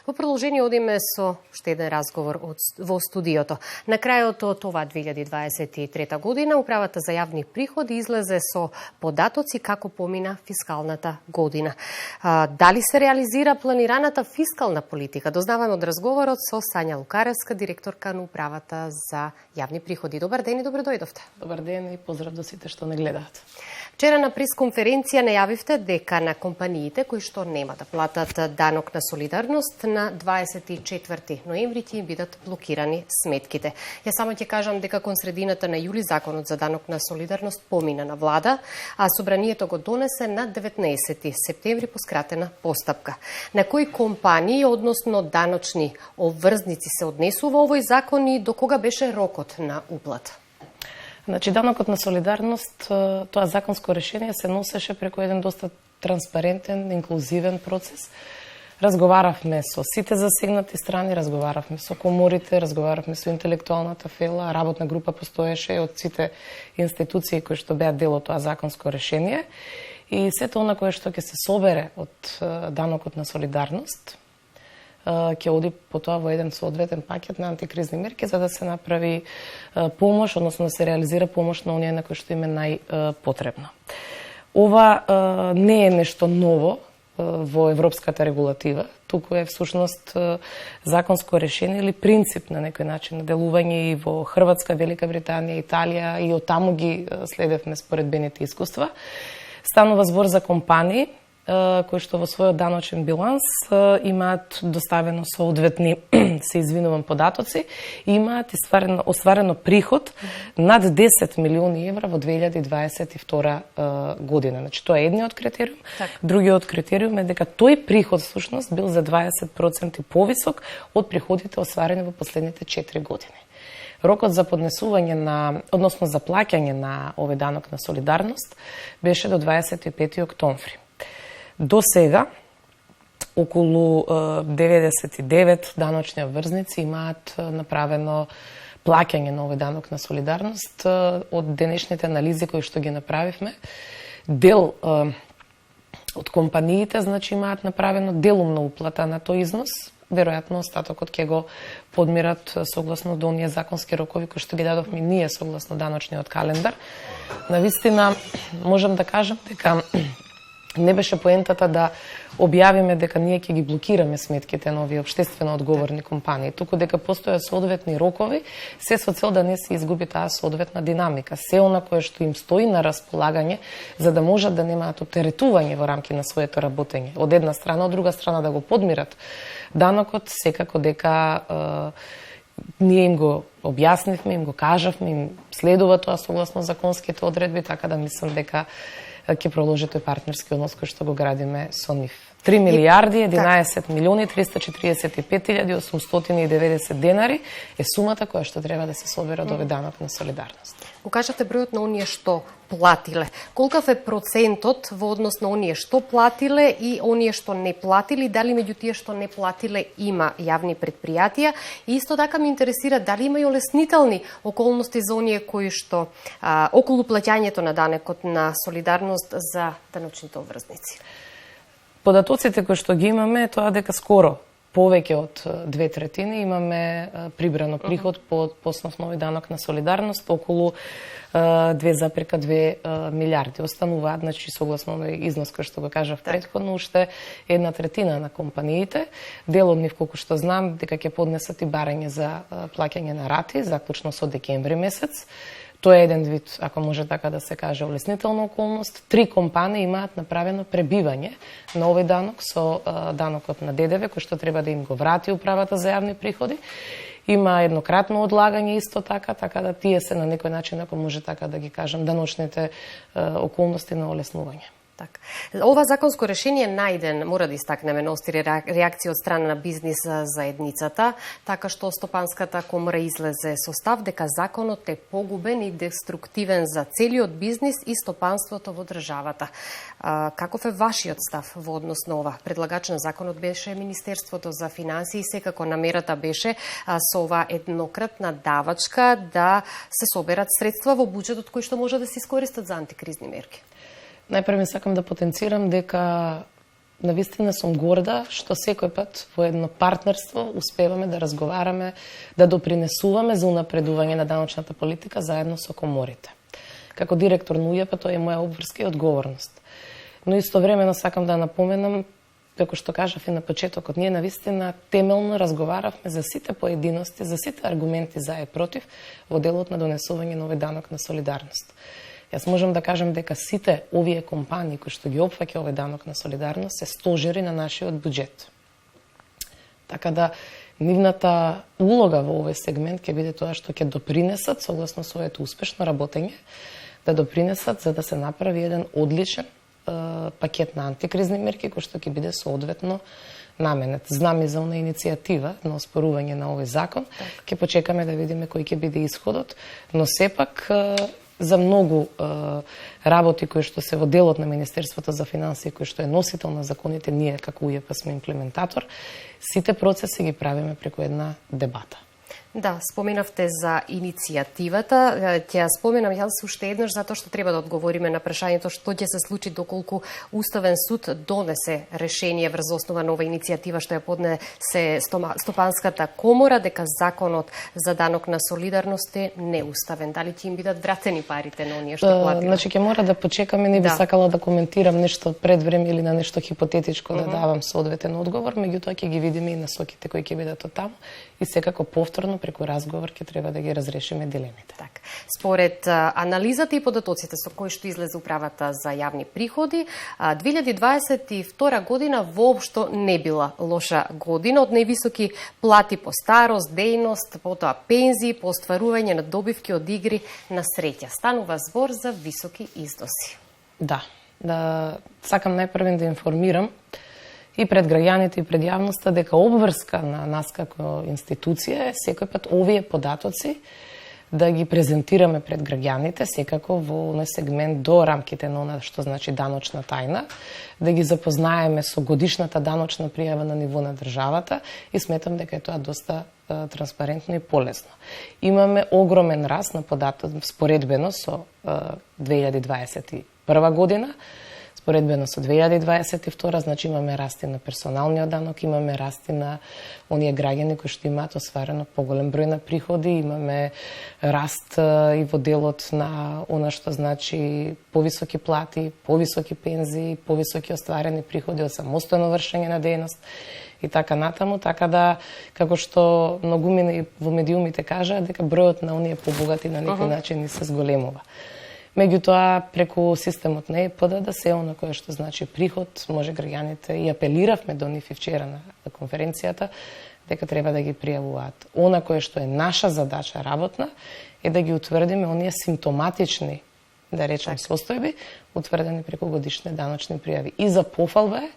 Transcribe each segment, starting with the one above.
Во продолжение одиме со уште еден разговор во студиото. На крајот од ова 2023 година Управата за јавни приходи излезе со податоци како помина фискалната година. Дали се реализира планираната фискална политика? Дознаваме од разговорот со Сања Лукаревска, директорка на Управата за јавни приходи. Добар ден и добро дојдовте. Добар ден и поздрав до сите што не гледаат. Вчера на пресконференција најавивте дека на компаниите кои што нема да платат данок на солидарност на 24 ноември ќе им бидат блокирани сметките. Ја само ќе кажам дека кон средината на јули законот за данок на солидарност помина на влада, а собранието го донесе на 19 септември по скратена постапка. На кои компании, односно даночни обврзници се однесува овој закон и до кога беше рокот на уплата? Значи, данокот на солидарност, тоа законско решение се носеше преку еден доста транспарентен, инклузивен процес. Разговаравме со сите засегнати страни, разговаравме со коморите, разговаравме со интелектуалната фела, работна група постоеше од сите институции кои што беа дел од тоа законско решение. И сето она кое што ќе се собере од данокот на солидарност, ќе оди по тоа во еден соодветен пакет на антикризни мерки за да се направи помош, односно да се реализира помош на оние на кои што им е најпотребно. Ова не е нешто ново во европската регулатива, туку е всушност законско решение или принцип на некој начин на делување и во Хрватска, Велика Британија, Италија и од таму ги следевме споредбените искуства. Станува збор за компании кои што во својот даночен биланс имаат доставено соодветни, се извинувам, податоци, и имаат остварено приход над 10 милиони евра во 2022 година. Значи, тоа е едниот критериум. Другиот критериум е дека тој приход всушност бил за 20% повисок од приходите остварени во последните 4 години. Рокот за поднесување на, односно за плаќање на овој данок на солидарност беше до 25 октомври. До сега, околу 99 даночни обврзници имаат направено плаќање на овој данок на солидарност. Од денешните анализи кои што ги направивме, дел од компаниите, значи, имаат направено делумна уплата на тој износ. Веројатно остатокот ќе го подмират согласно до оние законски рокови кои што ги дадовме ние согласно даночниот календар. Навистина, можам да кажам дека не беше поентата да објавиме дека ние ќе ги блокираме сметките на овие општествено одговорни компании, туку дека постојат соодветни рокови, се со цел да не се изгуби таа соодветна динамика, се она кое што им стои на располагање, за да можат да немаат оптеретување во рамки на своето работење. Од една страна, од друга страна да го подмират данокот, секако дека ние им го објаснивме, им го кажавме, им следува тоа согласно законските одредби, така да мислам дека ќе продолжи тој партнерски однос кој што го градиме со нив. 3 милиарди 11 милиони 345.890 денари е сумата која што треба да се собере од овој данок на солидарност. Го кажавте бројот на оние што платиле. Колкав е процентот во однос на оние што платиле и оние што не платили? Дали меѓу тие што не платиле има јавни предпријатија? И исто така ме интересира дали има и олеснителни околности за оние кои што околу плаќањето на данекот на солидарност за даночните обврзници. Податоците кои што ги имаме е тоа дека скоро повеќе од 2/3 имаме прибрано приход по основ на овој данок на солидарност, околу 2,2 милиарди. Остануваат, значи, согласно овој износ кој што го кажав претходно, уште 1/3 на компаниите. Дел од нив, колку што знам, дека ќе поднесат и барање за плаќање на рати, заклучно со декември месец. Тоа е еден вид, ако може така да се каже, олеснителна околност. 3 компании имаат направено пребивање на овој данок со данокот на ДДВ, кој што треба да им го врати Управата за јавни приходи. Има еднократно одлагање исто така, така да тие се на некој начин, ако може така да ги кажам, даночните околности на олеснување. Так. Ова законско решение најден, мора да истакнеме, носи реакција од страна на бизнис заедницата, така што Стопанската комора излезе со став дека законот е погубен и деструктивен за целиот бизнис и стопанството во државата. Каков е вашиот став во однос на ова? Предлагач на законот беше Министерството за финансии и секако намерата беше со ова еднократна давачка да се соберат средства во буџетот кои што може да се искористат за антикризни мерки. Најпрво сакам да потенцирам дека навистина сум горда што секој пат во едно партнерство успеваме да разговараме, да допринесуваме за унапредување на даночната политика заедно со коморите. Како директор на УЈП тоа е моја обврска и одговорност. Но истовремено сакам да напоменам, како што кажав и на почетокот, ние навистина темелно разговаравме за сите поединости, за сите аргументи за и против во делот на донесување на овој данок на солидарност. Јас можам да кажам дека сите овие компании кои што ги опфаќа овој данок на солидарност се стожери на нашиот буџет. Така да нивната улога во овој сегмент ќе биде тоа што ќе допринесат согласно своето успешно работење, да допринесат за да се направи еден одличен пакет на антикризни мерки кој што ќе биде соодветно наменет. Знам и за она иницијатива на оспорување на овој закон. Ќе почекаме да видиме кој ќе биде исходот, но сепак за многу работи кои што се во делот на Министерството за финансии, кој што е носител на законите, ние како УЈП сме имплементатор, сите процеси ги правиме преку една дебата. Да, споменавте за иницијативата. Ќе ја споменам јас уште еднаш затоа што треба да одговориме на прашањето што ќе се случи доколку Уставен суд донесе решение врз основа на оваа иницијатива што ја поднесе Стопанската комора дека законот за данок на солидарност е неуставен. Дали ќе им бидат вратени парите на оние што платиле? Значи ќе мора да почекаме, не би сакала да коментирам нешто пред време или на нешто хипотетичко да давам соодветен одговор, меѓутоа ќе ги видиме и насоките кои ќе бидат од таму и секако повторно преку разговор ќе треба да ги разрешиме дилемите. Так. Според анализата и податоците со кои што излезе управата за јавни приходи, 2022 година воопшто не била лоша година, од највисоки плати по старост, дејност, потоа пензии, по остварување на добивки од игри на среќа. Станува збор за високи издоси. Да, сакам најпрвен да информирам и пред граѓаните и пред јавноста дека обврска на нас како институција е секој пат овие податоци да ги презентираме пред граѓаните, секако во оној сегмент до рамките на она што значи даночна тајна, да ги запознаеме со годишната даночна пријава на ниво на државата и сметам дека е тоа доста транспарентно и полесно. Имаме огромен раст на податоци споредбено со 2021 година, споредбено со 2022, значи имаме расти на персоналниот данок, имаме расти на оние граѓани кои што имаат осварено поголем број на приходи, имаме раст и во делот на она што значи повисоки плати, повисоки пензии, повисоки остварени приходи од самостојно вршење на дејност и така натаму, така да, како што многумина во медиумите кажаа, дека бројот на оние побогати на некој начин и се зголемува. Меѓутоа, преку системот на ЕПД да се оно кое што значи приход, може граѓаните и апелиравме до нив и вчера на конференцијата, дека треба да ги пријавуваат. Она кое што е наша задача работна е да ги утврдиме оние симптоматични, да речем, состојби, утврдени преку годишни даночни пријави. И за пофалба е,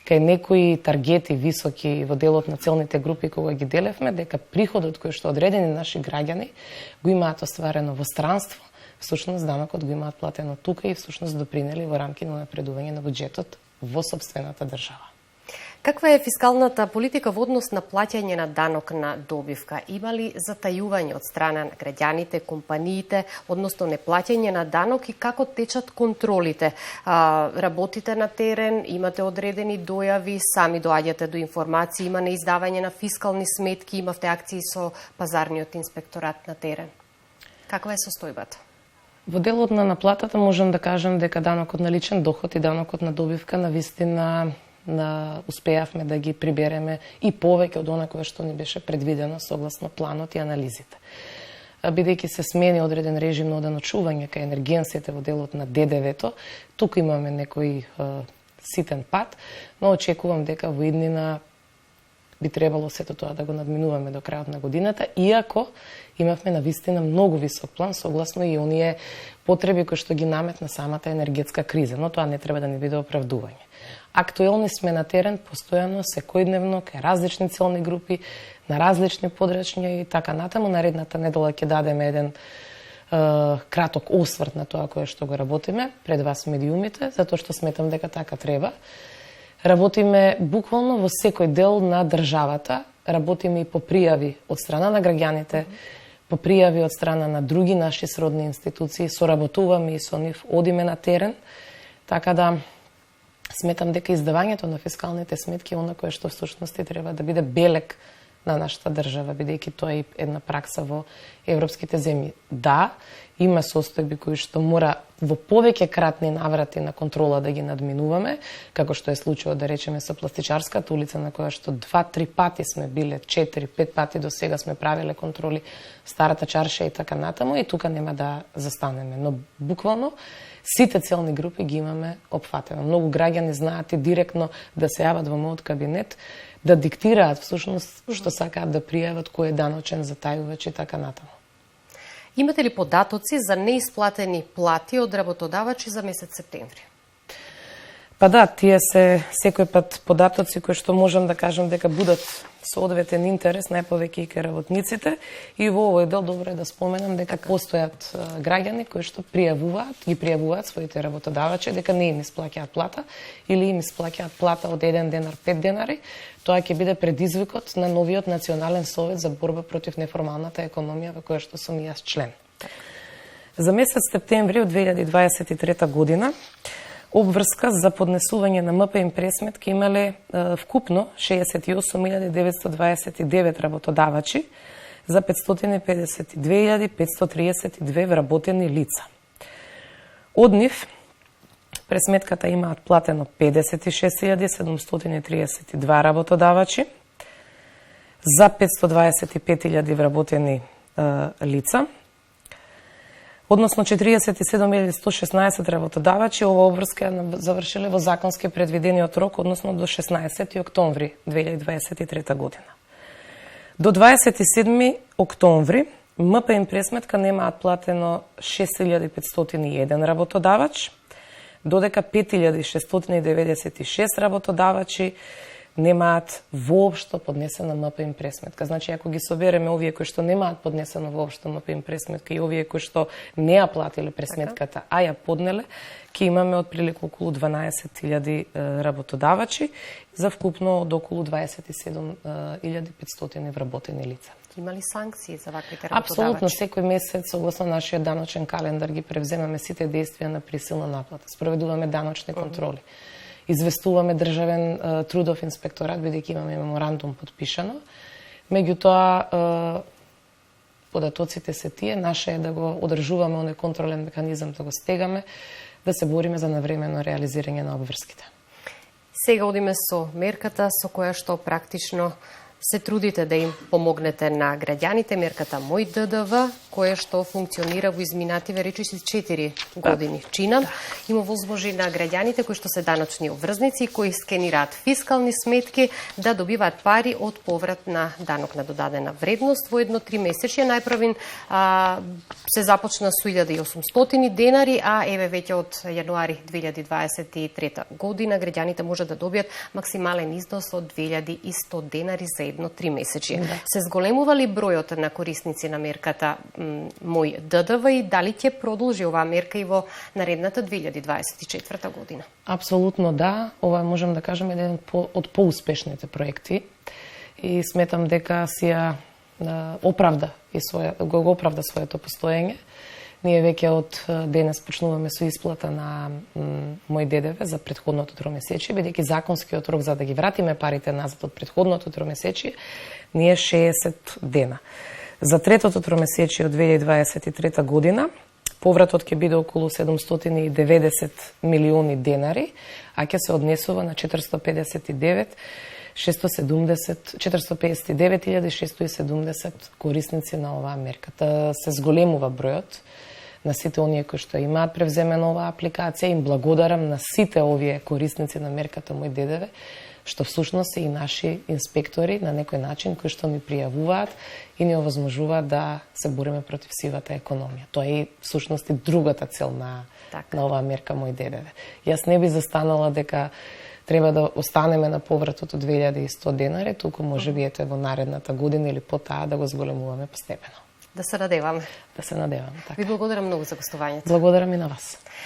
кај некои таргети високи во делот на целните групи кога ги делевме, дека приходот кој што одредени наши граѓани го имаат остварено во странство, всушност данокот го имаат платено тука и всушност допринели во рамки на напредување на буџетот во сопствената држава. Каква е фискалната политика во однос на плаќање на данок на добивка? Има ли затајување од страна на граѓаните, компаниите, односно неплаќање на данок и како течат контролите? Работите на терен, имате одредени дојави, сами доаѓате до информации, има неиздавање на фискални сметки, имавте акции со пазарниот инспекторат на терен. Каква е состојбата? Во делот на наплатата можам да кажам дека данокот на личен доход и данокот на добивка навистина успеавме да ги прибереме и повеќе од она кое што ни беше предвидено согласно планот и анализите. Бидејќи се смени одреден режим на оданочување кај енергенсите во делот на ДДВ-то, тука имаме некој ситен пат, но очекувам дека во иднина би требало сето тоа да го надминуваме до крајот на годината, иако имавме навистина многу висок план согласно и оние потреби кои што ги наметна самата енергетска криза, но тоа не треба да ни биде оправдување. Актуелни сме на терен постојано, секојдневно, кај различни целни групи, на различни подрачња и така натаму. Наредната недела ќе дадеме еден краток осврт на тоа кое што го работиме пред вас медиумите, затоа што сметам дека така треба. Работиме буквално во секој дел на државата, работиме и по пријави од страна на граѓаните, по пријави од страна на други наши сродни институции, соработуваме и со нив, одиме на терен, така да Сметам дека издавањето на фискалните сметки е она кое што всушност треба да биде белег на нашата држава, бидејќи тоа е една пракса во европските земји. Да, има состојби кои што мора во повеќе кратни наврати на контрола да ги надминуваме, како што е случајот, да речеме, со пластичарската улица, на која што 2-3 пати сме биле, 4-5 пати до сега сме правиле контроли, старата чарша и така натаму, и тука нема да застанеме. Но буквално сите целни групи ги имаме опфатено. Многу граѓани знаат и директно да се јават во мојот кабинет, да диктираат всушност што сакаат да пријават, кој е даночен затајувач и така натаму. Имате ли податоци за неисплатени плати од работодавачи за месец септември? Па да, тие се секој пат податоци кои што можам да кажам дека будат со одветен интерес најповеќе и кај работниците, и во овој дел добро е да споменам дека постојат граѓани кои што ги пријавуваат своите работодавачи дека не им исплаќаат плата или им исплаќаат плата од 1 денар 5 денари. Тоа ќе биде предизвикот на новиот Национален совет за борба против неформалната економија во која што сум и јас член. За месец септември од 2023 година обврска за поднесување на МПИ пресметки имале вкупно 68.929 работодавачи за 552.532 вработени лица. Од нив пресметката имаат платено 56.732 работодавачи за 525.000 вработени лица. Односно 47.116 работодавачи ова обврска завршиле во законски предвидениот рок, односно до 16 октомври 2023 година. До 27 октомври МПИ пресметка немаат платено 6.501 работодавач, додека 5.696 работодавачи немаат воопшто поднесена МПИ пресметка. Значи, ако ги собереме овие кои што немаат поднесено воопшто МПИ пресметка и овие кои што не ја платиле пресметката, а ја поднеле, ќе имаме отприлика околу 12.000 работодавачи за вкупно од околу 27.500 вработени лица. Има ли санкции за ваквите работодавачи? Апсолутно, секој месец, согласно нашиот даночен календар, ги превземаме сите действија на присилна наплата. Спроведуваме даночни контроли. Известуваме државен трудов инспекторат, бидејќи имаме меморандум подпишано. Меѓутоа, податоците се тие, наше е да го одржуваме оној контролен механизам, да го стегаме, да се бориме за навремено реализирање на обврските. Сега одиме со мерката со која што практично се трудите да им помогнете на граѓаните, мерката Мој ДДВ, која што функционира во изминативе речиси 4 години чина. Има возможи на граѓаните кои што се даночни обврзници, кои скенираат фискални сметки, да добиваат пари од поврат на данок на додадена вредност во едно 3 месечје. Најпрвин се започна со 1.800 денари, а еве веќе од јануари 2023 година граѓаните може да добијат максимален износ од 2.100 денари за едно 3 месечје. Да. Се зголемува ли бројот на корисници на мерката Мој ДДВ и дали ќе продолжи оваа мерка и во наредната 2024 година? Апсолутно да. Ова можам да кажем еден од поуспешните проекти и сметам дека си ја оправда го оправда своето постоење. Ние веќе од денес почнуваме со исплата на Мој ДДВ за претходното тромесечие, бидејќи законскиот рок за да ги вратиме парите назад од претходното тромесечие ние 60 дена. За третото тромесечие од 2023 година повратот ќе биде околу 790 милиони денари, а ќе се однесува на 459.670 корисници на оваа мерка. Се зголемува бројот на сите оние кои што имаат превземена оваа апликација. Им благодарам на сите овие корисници на мерката Мој ДДВ, што всушност се и наши инспектори на некој начин кои што ни пријавуваат и ни овозможуваат да се бориме против сивата економија. Тоа е всушност и другата цел на оваа мерка Мој ДДВ. Јас не би застанала дека треба да останеме на повратот од 2.100 денари, туку можеби ете во наредната година или по таа да го зголемуваме постепено. Да се надеваме. Да се надеваме, така. Ви благодарам многу за гостувањето. Благодарам и на вас.